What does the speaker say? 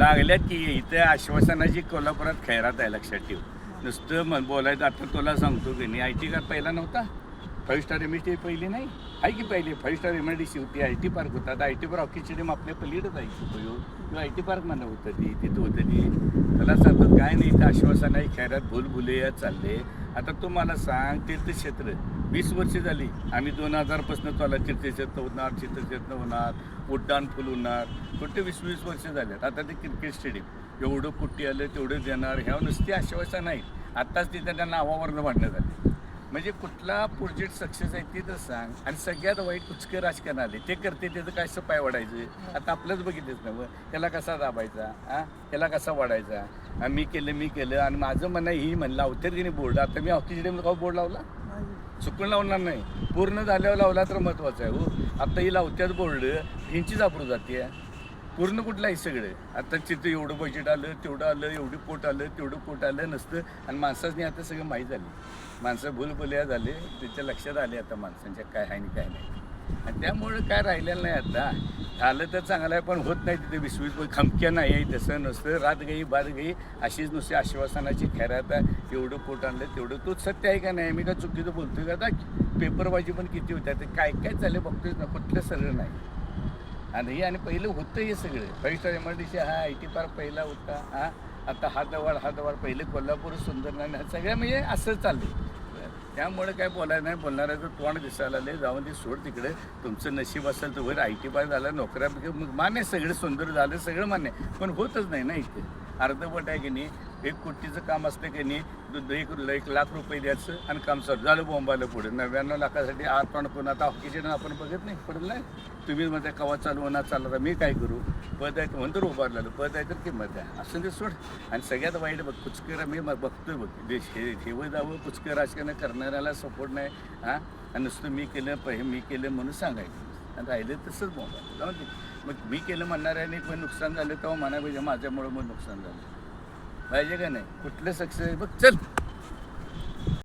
लागल्यात की इथे आश्वासनाची कोल्हापुरात खैरात आहे, लक्षात ठेव. नुसतं बोलायचं. आता तुला सांगतो की नाही, IT कार पहिला नव्हता. 5 स्टार MIDC पहिली नाही आहे की पहिली 5 स्टार MIDC होती. IT पार्क होता. आता IT पार्क हॉकी स्टेडियम आपल्या पलीकडे जायची किंवा IT पार्क म्हणा होतं ती तिथं होतं ती. त्याला सांगतो काय नाही, इथं आश्वासन आहे, खैरात भूलभुलैया चालले. आता तू मला सांग, तीर्थक्षेत्र 20 वर्ष झाली आम्ही 2000पासून चालला. तीर्थक्षेत्र होणार, तीर्थक्षेत्र होणार, उड्डाण पूल होणार. कुठे 20 वर्ष झाल्यात. आता ते क्रिकेट स्टेडियम एवढं कुठे आलं तेवढं देणार, ह्या नुसती आश्वासन नाही. आत्ताच तिथं त्या नावावरनं भांडण्यात आले. म्हणजे कुठला प्रोजेक्ट सक्सेस आहे ते तर सांग. आणि सगळ्यात वाईट कुचकं राजकारण आले, ते करते त्याचं काय असं पाय वाढायचं. आता आपलंच बघितलंच ना, त्याला कसा दाबायचा, त्याला कसा वाढायचा. मी केलं आणि माझं म्हणणं ही म्हणलं अवतर की नाही बोर्ड. आता मी हॉकी स्टेडियमला का बोर्ड लावला, चुकून लावणार नाही, पूर्ण झाल्यावर लावला तर महत्त्वाचं आहे. हो आता ही लावत्यात बोर्ड, ह्यांचीच वापरू जाते. पूर्ण कुठलं आहे सगळं. आता तिथं एवढं बजेट आलं, तेवढं आलं, एवढं पोट आलं, तेवढं पोट आलं नसतं. आणि माणसांनी आता सगळं माहीत झाली. माणसं भूलभुलैया झाले, त्याच्या लक्षात आले आता माणसांच्या काय आहे आणि काय नाही. आणि त्यामुळं काय राहिलेलं नाही. आता झालं तर चांगलं आहे, पण होत नाही तिथे 20 खमक्या नाही आहे. तसं नसतं. रात गई बात गई अशीच नुसती आश्वासनाची खैरात आहे. एवढं पोट आणलं तेवढं. तूच सत्य आहे का नाही, मी का चुकीचं बोलतोय का. आता पेपरबाजी पण किती होत्या, ते काय काय चाललं बघतोय ना, कुठलं सगळं नाही. आणि पहिलं होतं हे सगळं. 5 स्टार MIDC IT पार्क पहिला होता. आता हा दवाड पहिले कोल्हापूर सुंदर नाही, सगळ्या म्हणजे असं चाललं. त्यामुळे काय बोलायला नाही, बोलणाऱ्याचं तोंड दिसायला आले. जाऊन ते सोड तिकडे. तुमचं नशीब असेल तर वर IT पार्क झालं, नोकऱ्या मान्य, सगळं सुंदर झालं, सगळं मान्य. पण होतच नाही ना इथे. अर्धवट आहे की नाही. 1 कोटीचं काम असतं की नाही, 1 लाख रुपये द्यायचं आणि काम चालू झालं. बोंबाला पुढे 99 लाखासाठी आपण पण आता हॉकीचे आपण बघत नाही पडलं नाही. तुम्ही म्हणता कवा चालू होणार चालला, तर मी काय करू. पद आहे म्हणतो उभारलेलं, पद आहे तर किंमत आहे, असं ते सोड. आणि सगळ्यात वाईट बघ, कुचकं मी बघतोय बघ, देश ठेवत जावं, कुचकं राजकारण करणाऱ्याला सपोर्ट नाही. आणि नुसतं मी केलं म्हणून सांगायचं. आणि राहिलं तसंच बोंबा जाऊ दे. मग मी केलं म्हणणाऱ्याने पण नुकसान झालं तेव्हा म्हणायला पाहिजे माझ्यामुळं मग नुकसान झालं पाहिजे का नाही. कुठलं सक्सेस बघ चल.